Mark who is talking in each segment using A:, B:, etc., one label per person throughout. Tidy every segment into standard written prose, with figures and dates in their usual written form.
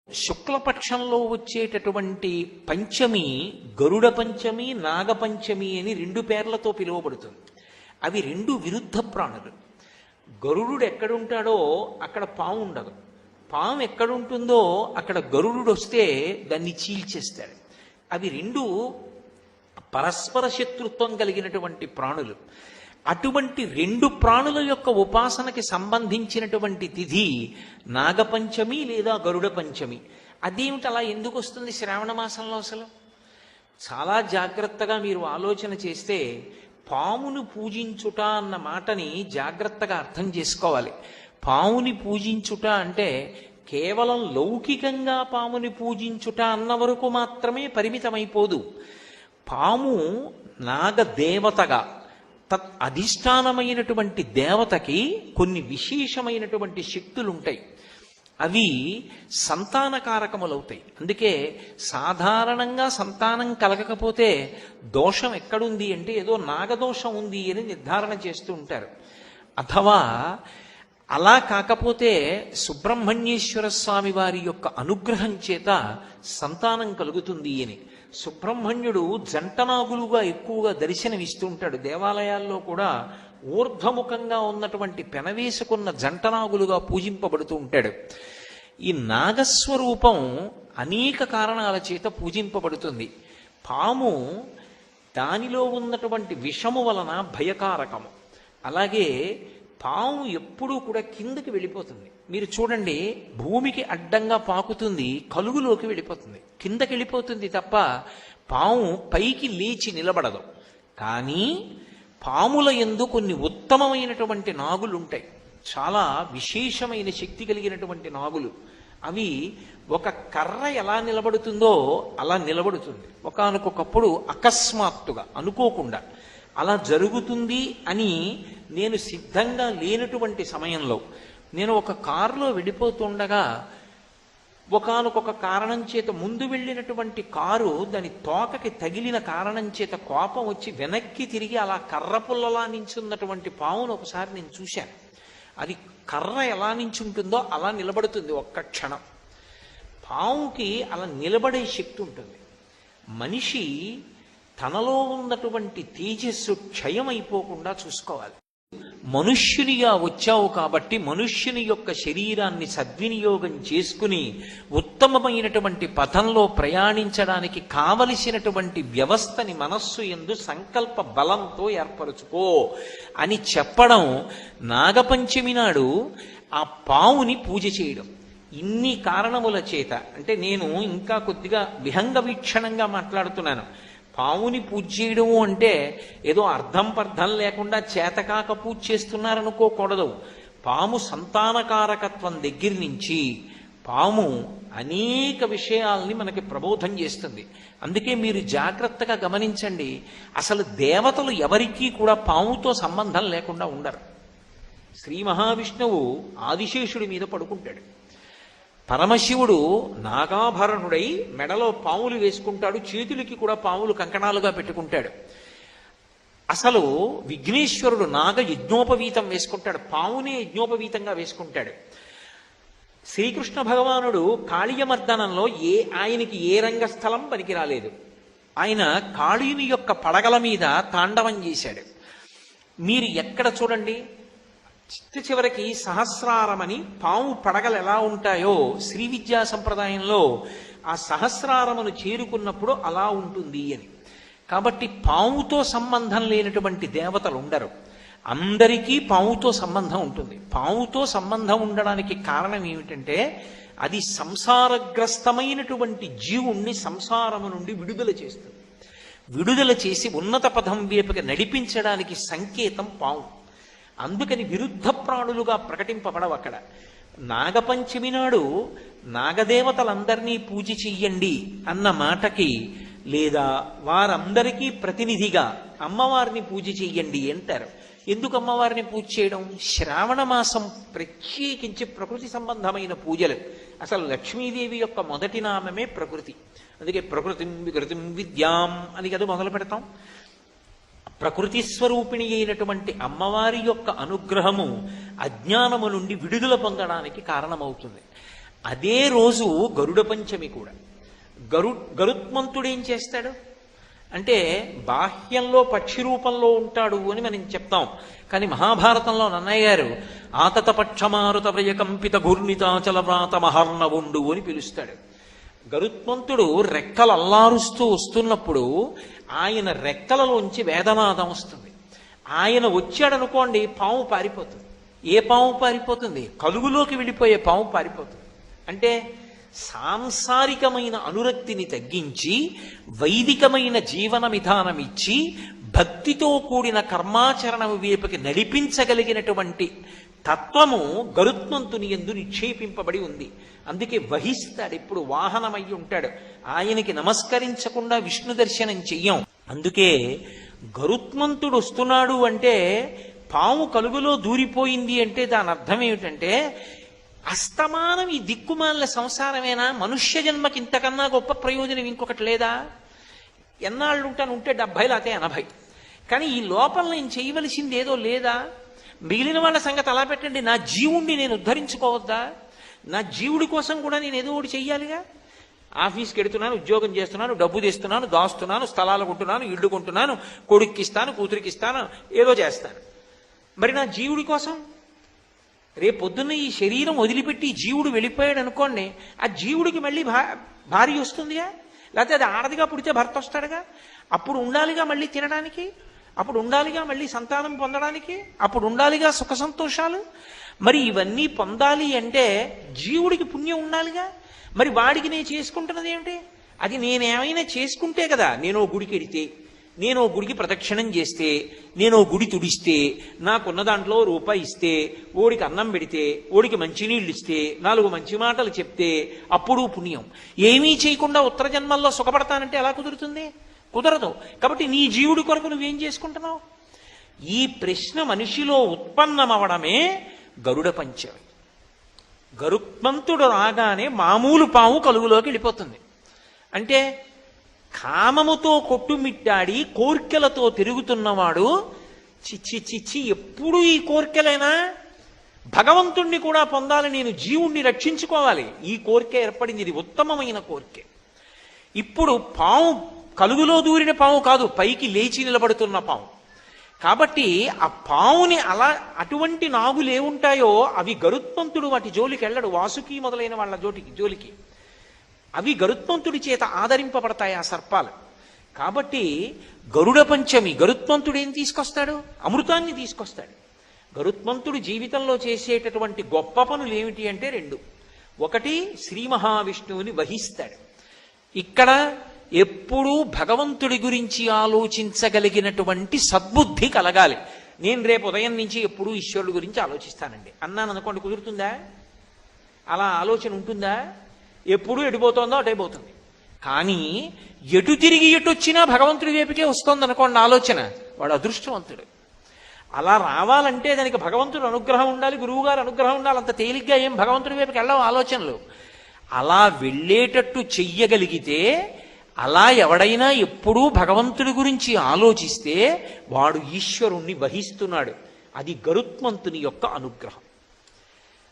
A: శుక్లపక్షంలో వచ్చేటటువంటి పంచమి గరుడ పంచమి, నాగపంచమి అని రెండు పేర్లతో పిలువబడుతుంది. అవి రెండు విరుద్ధ ప్రాణులు. గరుడు ఎక్కడుంటాడో అక్కడ పాము ఉండదు. పాము ఎక్కడుంటుందో అక్కడ గరుడు వస్తే దాన్ని చీల్చేస్తాడు. అవి రెండు పరస్పర శత్రుత్వం కలిగినటువంటి ప్రాణులు. అటువంటి రెండు ప్రాణుల యొక్క ఉపాసనకి సంబంధించినటువంటి తిథి నాగపంచమి లేదా గరుడ పంచమి. అదేమిటి అలా ఎందుకు వస్తుంది శ్రావణ మాసంలో? అసలు చాలా జాగ్రత్తగా మీరు ఆలోచన చేస్తే పామును పూజించుట అన్న మాటని జాగ్రత్తగా అర్థం చేసుకోవాలి. పాముని పూజించుట అంటే కేవలం లౌకికంగా పాముని పూజించుట అన్న వరకు మాత్రమే పరిమితమైపోదు. పాము నాగదేవతగా తత్ అధిష్టానమైనటువంటి దేవతకి కొన్ని విశేషమైనటువంటి శక్తులుంటాయి. అవి సంతానకారకములవుతాయి. అందుకే సాధారణంగా సంతానం కలగకపోతే దోషం ఎక్కడుంది అంటే ఏదో నాగదోషం ఉంది అని నిర్ధారణ చేస్తూ ఉంటారు. అథవా అలా కాకపోతే సుబ్రహ్మణ్యేశ్వర స్వామి వారి యొక్క అనుగ్రహం చేత సంతానం కలుగుతుంది అని. సుబ్రహ్మణ్యుడు జంటనాగులుగా ఎక్కువగా దర్శనమిస్తూ ఉంటాడు. దేవాలయాల్లో కూడా ఊర్ధ్వముఖంగా ఉన్నటువంటి పెనవేసుకున్న జంటనాగులుగా పూజింపబడుతూ ఉంటాడు. ఈ నాగస్వరూపం అనేక కారణాల చేత పూజింపబడుతుంది. పాము దానిలో ఉన్నటువంటి విషము వలన భయకారకము. అలాగే పాము ఎప్పుడూ కూడా కిందకి వెళ్ళిపోతుంది. మీరు చూడండి, భూమికి అడ్డంగా పాకుతుంది, కలుగులోకి వెళ్ళిపోతుంది, కిందకి వెళ్ళిపోతుంది తప్ప పాము పైకి లేచి నిలబడదు. కానీ పాముల యందు కొన్ని ఉత్తమమైనటువంటి నాగులు ఉంటాయి, చాలా విశేషమైన శక్తి కలిగినటువంటి నాగులు. అవి ఒక కర్ర ఎలా నిలబడుతుందో అలా నిలబడుతుంది. ఒకానొకప్పుడు అకస్మాత్తుగా అనుకోకుండా అలా జరుగుతుంది అని నేను సిద్ధంగా లేనటువంటి సమయంలో నేను ఒక కారులో వెళ్ళిపోతుండగా ఒకానొక కారణం చేత ముందు వెళ్ళినటువంటి కారు దాని తోకకి తగిలిన కారణం చేత కోపం వచ్చి వెనక్కి తిరిగి అలా కర్ర పుల్లలా నించున్నటువంటి పావును ఒకసారి నేను చూశాను. అది కర్ర ఎలా నించుంటుందో అలా నిలబడుతుంది ఒక్క క్షణం. పావుకి అలా నిలబడే శక్తి ఉంటుంది. మనిషి తనలో ఉన్నటువంటి తేజస్సు క్షయమైపోకుండా చూసుకోవాలి. మనుష్యునిగా వచ్చావు కాబట్టి మనుష్యుని యొక్క శరీరాన్ని సద్వినియోగం చేసుకుని ఉత్తమమైనటువంటి పథంలో ప్రయాణించడానికి కావలసినటువంటి వ్యవస్థని మనస్సు యందు సంకల్ప బలంతో ఏర్పరచుకో అని చెప్పడం. నాగపంచమి నాడు ఆ పావుని పూజ చేయడం ఇన్ని కారణముల చేత. అంటే నేను ఇంకా కొద్దిగా విహంగ వీక్షణంగా మాట్లాడుతున్నాను. పావుని పూజ చేయడము అంటే ఏదో అర్థం పర్థం లేకుండా చేతకాక పూజ చేస్తున్నారనుకోకూడదు. పాము సంతానకారకత్వం దగ్గర నుంచి పాము అనేక విషయాల్ని మనకి ప్రబోధం చేస్తుంది. అందుకే మీరు జాగ్రత్తగా గమనించండి, అసలు దేవతలు ఎవరికీ కూడా పాముతో సంబంధం లేకుండా ఉండరు. శ్రీ మహావిష్ణువు ఆదిశేషుడి మీద పడుకుంటాడు. పరమశివుడు నాగాభరణుడై మెడలో పాములు వేసుకుంటాడు, చేతులకి కూడా పాములు కంకణాలుగా పెట్టుకుంటాడు. అసలు విఘ్నేశ్వరుడు నాగ యజ్ఞోపవీతం వేసుకుంటాడు, పామునే యజ్ఞోపవీతంగా వేసుకుంటాడు. శ్రీకృష్ణ భగవానుడు కాళీయమర్దనంలో ఆయనకి ఏ రంగస్థలం పనికి రాలేదు. ఆయన కాళీని యొక్క పడగల మీద తాండవం చేశాడు. మీరు ఎక్కడ చూడండి, చివరికి సహస్రారమని పాము పడగలు ఎలా ఉంటాయో శ్రీ విద్యా సంప్రదాయంలో ఆ సహస్రారమును చేరుకున్నప్పుడు అలా ఉంటుంది అని. కాబట్టి పాముతో సంబంధం లేనటువంటి దేవతలు ఉండరు. అందరికీ పాముతో సంబంధం ఉంటుంది. పాముతో సంబంధం ఉండడానికి కారణం ఏమిటంటే అది సంసారగ్రస్తమైనటువంటి జీవుణ్ణి సంసారము నుండి విడుదల చేస్తుంది. విడుదల చేసి ఉన్నత పదం వైపుకి నడిపించడానికి సంకేతం పాము. అందుకని విరుద్ధ ప్రాణులుగా ప్రకటింపబడవు అక్కడ. నాగపంచమి నాడు నాగదేవతలందరినీ పూజ చెయ్యండి అన్న మాటకి, లేదా వారందరికీ ప్రతినిధిగా అమ్మవారిని పూజ చెయ్యండి అంటారు. ఎందుకు అమ్మవారిని పూజ చేయడం? శ్రావణ మాసం ప్రత్యేకించి ప్రకృతి సంబంధమైన పూజలు. అసలు లక్ష్మీదేవి యొక్క మొదటి నామమే ప్రకృతి. అందుకే ప్రకృతిం వికృతిం విద్యాం అని కదా మొదలు పెడతాం. ప్రకృతి స్వరూపిణి అయినటువంటి అమ్మవారి యొక్క అనుగ్రహము అజ్ఞానము నుండి విడుదల పొందడానికి కారణమవుతుంది. అదే రోజు గరుడ పంచమి కూడా. గరుత్మంతుడు ఏం చేస్తాడు అంటే బాహ్యంలో పక్షి రూపంలో ఉంటాడు అని మనం చెప్తాం. కానీ మహాభారతంలో నన్నయ్య గారు ఆతత పక్షమారుత వ్రయకంపిత ఘూర్ణితాచల వ్రాత మహర్ణవుండు అని పిలుస్తాడు. గరుత్మంతుడు రెక్కలు అల్లారుస్తూ వస్తున్నప్పుడు ఆయన రెక్కలలోంచి వేదనాదం వస్తుంది. ఆయన వచ్చాడనుకోండి, పాము పారిపోతుంది. ఏ పాము పారిపోతుంది? కలుగులోకి వెళ్ళిపోయే పాము పారిపోతుంది. అంటే సాంసారికమైన అనురక్తిని తగ్గించి వైదికమైన జీవన విధానం ఇచ్చి భక్తితో కూడిన కర్మాచరణం వైపుకి నడిపించగలిగినటువంటి తత్వము గరుత్మంతుని యందు నిక్షేపింపబడి ఉంది. అందుకే వహిస్తాడు, ఇప్పుడు వాహనమయ్యి ఉంటాడు. ఆయనకి నమస్కరించకుండా విష్ణు దర్శనం చెయ్యం. అందుకే గరుత్మంతుడు వస్తున్నాడు అంటే పాము కలుగులో దూరిపోయింది అంటే దాని అర్థం ఏమిటంటే అస్తమానం ఈ దిక్కుమాల సంసారమేనా? మనుష్య జన్మకి ఇంతకన్నా గొప్ప ప్రయోజనం ఇంకొకటి లేదా? ఎన్నాళ్ళు ఉంటాను? ఉంటే 70 లేకపోతే 80. కానీ ఈ లోపల నేను చేయవలసింది ఏదో లేదా? మిగిలిన వాళ్ళ సంగతి అలా పెట్టండి, నా జీవుణ్ణి నేను ఉద్ధరించుకోవద్దా? నా జీవుడి కోసం కూడా నేను ఏదో ఒకటి చెయ్యాలిగా. ఆఫీస్కి వెడుతున్నాను, ఉద్యోగం చేస్తున్నాను, డబ్బు తెస్తున్నాను, దాస్తున్నాను, స్థలాలు కొంటున్నాను, ఇళ్ళు కొంటున్నాను, కొడుక్కి ఇస్తాను, కూతురికి ఇస్తాను, ఏదో చేస్తాను. మరి నా జీవుడి కోసం రేపు పొద్దున్న ఈ శరీరం వదిలిపెట్టి జీవుడు వెళ్ళిపోయాడు అనుకోండి, ఆ జీవుడికి మళ్ళీ భార్య వస్తుందిగా, లేకపోతే అది ఆడదిగా పుడితే భర్త వస్తాడుగా, అప్పుడు ఉండాలిగా మళ్ళీ తినడానికి, అప్పుడు ఉండాలిగా మళ్ళీ సంతానం పొందడానికి, అప్పుడు ఉండాలిగా సుఖ సంతోషాలు. మరి ఇవన్నీ పొందాలి అంటే జీవుడికి పుణ్యం ఉండాలిగా. మరి వాడికి నేను చేసుకుంటున్నది ఏమిటి? అది నేనేమైనా చేసుకుంటే కదా. నేను గుడికి వెడితే, నేను గుడికి ప్రదక్షిణం చేస్తే, నేను గుడి తుడిస్తే, నాకున్న దాంట్లో రూపాయి ఇస్తే, ఓడికి అన్నం పెడితే, ఓడికి మంచినీళ్ళు ఇస్తే, 4 మంచి మాటలు చెప్తే అప్పుడు పుణ్యం. ఏమీ చేయకుండా ఉత్తర జన్మల్లో సుఖపడతానంటే ఎలా కుదురుతుంది? కుదరదు. కాబట్టి నీ జీవుడి కొరకు నువ్వేం చేసుకుంటున్నావు? ఈ ప్రశ్న మనిషిలో ఉత్పన్నమవడమే గరుడ పంచమి. గరుత్మంతుడు రాగానే మామూలు పాము కలుగులోకి వెళ్ళిపోతుంది. అంటే కామముతో కొట్టుమిట్టాడి కోర్కెలతో తిరుగుతున్నవాడు చిచ్చి చిచ్చి ఎప్పుడు ఈ కోర్కెలైనా? భగవంతుణ్ణి కూడా పొందాలి, నేను జీవుణ్ణి రక్షించుకోవాలి, ఈ కోరిక ఏర్పడింది. ఇది ఉత్తమమైన కోరిక. ఇప్పుడు పాము కలుగులో దూరిన పాము కాదు, పైకి లేచి నిలబడుతున్న పాము. కాబట్టి ఆ పావుని అటువంటి నాగులు ఏముంటాయో అవి గరుత్మంతుడు వాటి జోలికి వెళ్ళడు, వాసుకి మొదలైన వాళ్ళ జోలికి అవి గరుత్మంతుడి చేత ఆదరింపబడతాయి ఆ సర్పాలు. కాబట్టి గరుడ పంచమి గరుత్మంతుడు ఏం తీసుకొస్తాడు? అమృతాన్ని తీసుకొస్తాడు. గరుత్మంతుడు జీవితంలో చేసేటటువంటి గొప్ప పనులు ఏమిటి అంటే 2. ఒకటి, శ్రీ మహావిష్ణువుని వహిస్తాడు. ఇక్కడ ఎప్పుడూ భగవంతుడి గురించి ఆలోచించగలిగినటువంటి సద్బుద్ధి కలగాలి. నేను రేపు ఉదయం నుంచి ఎప్పుడూ ఈశ్వరుడి గురించి ఆలోచిస్తానండి అన్నాను అనుకోండి, కుదురుతుందా? అలా ఆలోచన ఉంటుందా? ఎప్పుడు ఎడిపోతుందో అటైపోతుంది. కానీ ఎటు తిరిగి ఎటు వచ్చినా భగవంతుడి వైపుకే వస్తుంది అనుకోండి ఆలోచన, వాడు అదృష్టవంతుడు. అలా రావాలంటే దానికి భగవంతుడు అనుగ్రహం ఉండాలి, గురువుగారు అనుగ్రహం ఉండాలి. అంత తేలిగ్గా ఏం భగవంతుడి వైపుకి వెళ్ళవు ఆలోచనలు. అలా వెళ్ళేటట్టు చెయ్యగలిగితే, అలా ఎవడైనా ఎప్పుడూ భగవంతుడి గురించి ఆలోచిస్తే వాడు ఈశ్వరుణ్ణి వహిస్తున్నాడు. అది గరుత్మంతుని యొక్క అనుగ్రహం.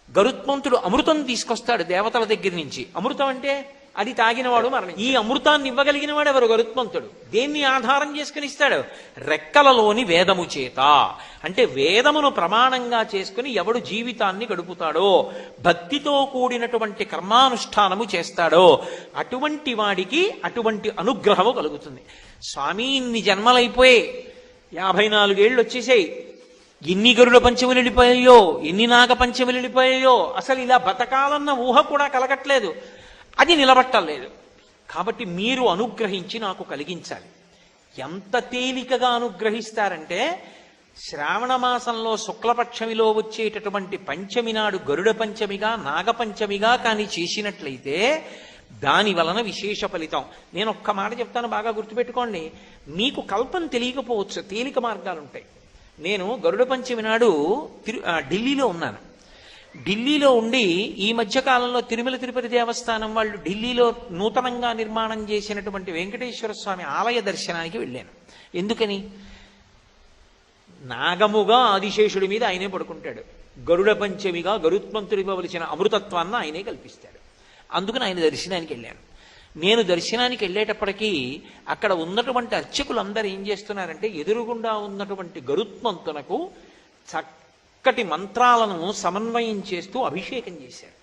A: గరుత్మంతుడు అమృతం తీసుకొస్తాడు దేవతల దగ్గర నుంచి. అమృతం అంటే అది తాగినవాడు మరణం. ఈ అమృతాన్ని ఇవ్వగలిగిన వాడు ఎవరు? గరుత్మంతుడు. దేన్ని ఆధారం చేసుకుని ఇస్తాడు? రెక్కలలోని వేదము చేత. అంటే వేదమును ప్రమాణంగా చేసుకుని ఎవడు జీవితాన్ని గడుపుతాడో, భక్తితో కూడినటువంటి కర్మానుష్ఠానము చేస్తాడో అటువంటి వాడికి అటువంటి అనుగ్రహము కలుగుతుంది. స్వామి ఇన్ని జన్మలైపోయి 54 ఏళ్ళు వచ్చేసాయి, ఎన్ని గరుడ పంచములు వెళ్ళిపోయాయో, ఎన్ని నాగ పంచములు వెళ్ళిపోయాయో, అసలు ఇలా బతకాలన్న ఊహ కూడా కలగట్లేదు, అది నిలబట్టలేదు. కాబట్టి మీరు అనుగ్రహించి నాకు కలిగించాలి. ఎంత తేలికగా అనుగ్రహిస్తారంటే, శ్రావణ మాసంలో శుక్లపక్షమిలో వచ్చేటటువంటి పంచమి నాడు గరుడ పంచమిగా నాగపంచమిగా కానీ చేసినట్లయితే దాని వలన విశేష ఫలితం. నేను ఒక్క మాట చెప్తాను, బాగా గుర్తుపెట్టుకోండి. మీకు కల్పన తెలియకపోవచ్చు, తేలిక మార్గాలు ఉంటాయి. నేను గరుడ పంచమి నాడు ఢిల్లీలో ఉన్నాను. ఢిల్లీలో ఉండి ఈ మధ్యకాలంలో తిరుమల తిరుపతి దేవస్థానం వాళ్ళు ఢిల్లీలో నూతనంగా నిర్మాణం చేసినటువంటి వెంకటేశ్వర స్వామి ఆలయ దర్శనానికి వెళ్ళాను. ఎందుకని? నాగముగా ఆదిశేషుడి మీద ఆయనే పడుకుంటాడు, గరుడ పంచమిగా గరుత్మంతుడి ఇవ్వవలసిన అమృతత్వాన్ని ఆయనే కల్పిస్తాడు. అందుకని ఆయన దర్శనానికి వెళ్ళాను. నేను దర్శనానికి వెళ్ళేటప్పటికీ అక్కడ ఉన్నటువంటి అర్చకులందరూ ఏం చేస్తున్నారంటే ఎదురుగుండా ఉన్నటువంటి గరుత్మంతునకు చక్కటి మంత్రాలను సమన్వయం చేస్తూ అభిషేకం చేశారు.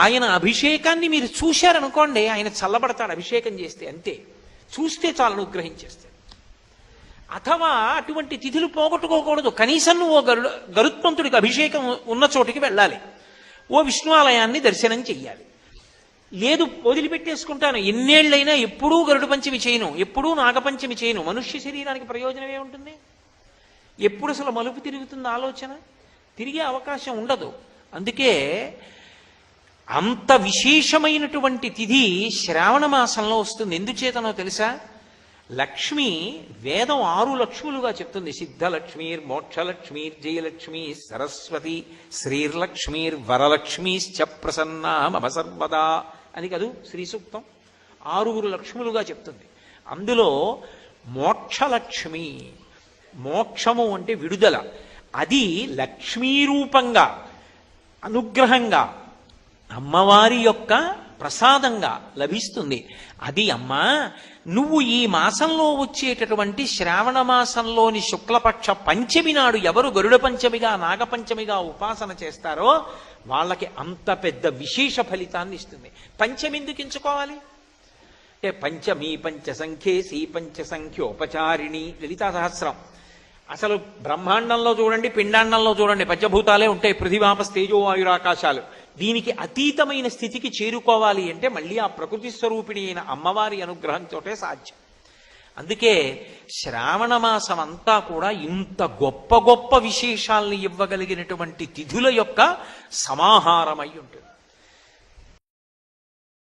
A: ఆయన అభిషేకాన్ని మీరు చూశారనుకోండి, ఆయన చల్లబడతాడు అభిషేకం చేస్తే, అంతే. చూస్తే చాలు అనుగ్రహించేస్తాడు. అథవా అటువంటి తిథులు పోగొట్టుకోకూడదు. కనీసం నువ్వు గరుత్మంతుడికి అభిషేకం ఉన్న చోటికి వెళ్ళాలి, ఓ విష్ణు ఆలయాన్ని దర్శనం చెయ్యాలి. లేదు వదిలిపెట్టేసుకుంటాను, ఎన్నేళ్లైనా ఎప్పుడూ గరుడ పంచమి చేయను, ఎప్పుడూ నాగపంచమి చేయను, మనుష్య శరీరానికి ప్రయోజనం ఏముంటుంది? ఎప్పుడు అసలు మలుపు తిరుగుతుంది ఆలోచన? తిరిగే అవకాశం ఉండదు. అందుకే అంత విశేషమైనటువంటి తిథి శ్రావణ మాసంలో వస్తుంది. ఎందుచేతనో తెలుసా? లక్ష్మి వేదం 6 లక్ష్ములుగా చెప్తుంది. సిద్ధలక్ష్మీర్ మోక్షలక్ష్మీర్ జయలక్ష్మీ సరస్వతి శ్రీర్లక్ష్మీర్ వరలక్ష్మీశ్చ ప్రసన్నా మమ సర్వదా అని కదూ శ్రీ సూక్తం. 6 లక్ష్ములుగా చెప్తుంది. అందులో మోక్షలక్ష్మి, మోక్షము అంటే విడుదల, అది లక్ష్మీరూపంగా అనుగ్రహంగా అమ్మవారి యొక్క ప్రసాదంగా లభిస్తుంది. అది అమ్మా, నువ్వు ఈ మాసంలో వచ్చేటటువంటి శ్రావణ మాసంలోని శుక్లపక్ష పంచమి నాడు ఎవరు గరుడ పంచమిగా నాగపంచమిగా ఉపాసన చేస్తారో వాళ్ళకి అంత పెద్ద విశేష ఫలితాన్ని ఇస్తుంది. పంచమి ఎందుకు ఎంచుకోవాలి అంటే పంచమీ పంచ సంఖ్యేసి పంచ సంఖ్యోపచారిణి లలితా సహస్రం. అసలు బ్రహ్మాండంలో చూడండి, పిండాండంలో చూడండి, పంచభూతాలే ఉంటాయి, పృథివాపస్ తేజో వాయురాకాశాలు. దీనికి అతీతమైన స్థితికి చేరుకోవాలి అంటే మళ్ళీ ఆ ప్రకృతి స్వరూపిణి అయిన అమ్మవారి అనుగ్రహంతోటే సాధ్యం. అందుకే శ్రావణ మాసం అంతా కూడా ఇంత గొప్ప గొప్ప విశేషాలను ఇవ్వగలిగినటువంటి తిథుల యొక్క సమాహారమై ఉంటుంది.